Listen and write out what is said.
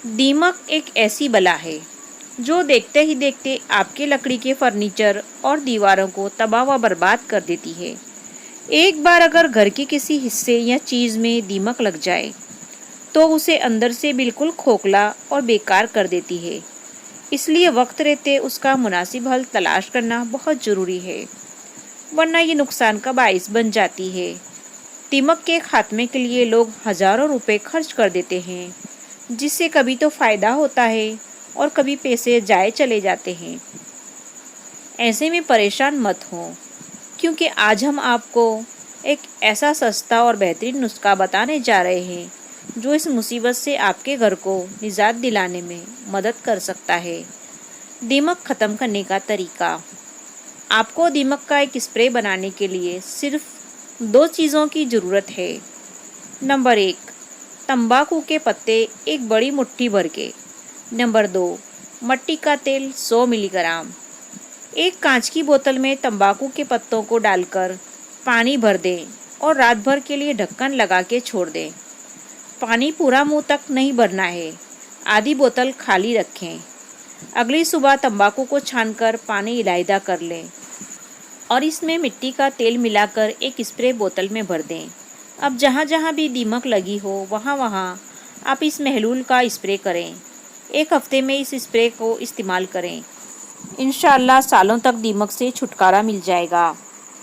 दीमक एक ऐसी बला है जो देखते ही देखते आपके लकड़ी के फर्नीचर और दीवारों को तबाह व बर्बाद कर देती है। एक बार अगर घर के किसी हिस्से या चीज़ में दीमक लग जाए तो उसे अंदर से बिल्कुल खोखला और बेकार कर देती है। इसलिए वक्त रहते उसका मुनासिब हल तलाश करना बहुत ज़रूरी है, वरना ये नुकसान का बाइस बन जाती है। दीमक के खात्मे के लिए लोग हज़ारों रुपए खर्च कर देते हैं, जिससे कभी तो फ़ायदा होता है और कभी पैसे जाए चले जाते हैं। ऐसे में परेशान मत हो, क्योंकि आज हम आपको एक ऐसा सस्ता और बेहतरीन नुस्खा बताने जा रहे हैं जो इस मुसीबत से आपके घर को निजात दिलाने में मदद कर सकता है। दीमक ख़त्म करने का तरीका। आपको दीमक का एक स्प्रे बनाने के लिए सिर्फ 2 चीज़ों की ज़रूरत है। नंबर 1, तंबाकू के पत्ते एक बड़ी मुट्ठी भर के। नंबर 2, मट्टी का तेल 100 मिलीग्राम। एक कांच की बोतल में तंबाकू के पत्तों को डालकर पानी भर दें और रात भर के लिए ढक्कन लगा के छोड़ दें। पानी पूरा मुंह तक नहीं भरना है, आधी बोतल खाली रखें। अगली सुबह तंबाकू को छानकर पानी इलायदा कर लें और इसमें मिट्टी का तेल मिलाकर एक स्प्रे बोतल में भर दें। अब जहाँ जहाँ भी दीमक लगी हो वहाँ वहाँ आप इस महलूल का स्प्रे करें। 1 हफ्ते में इस स्प्रे को इस्तेमाल करें। इंशाअल्लाह सालों तक दीमक से छुटकारा मिल जाएगा।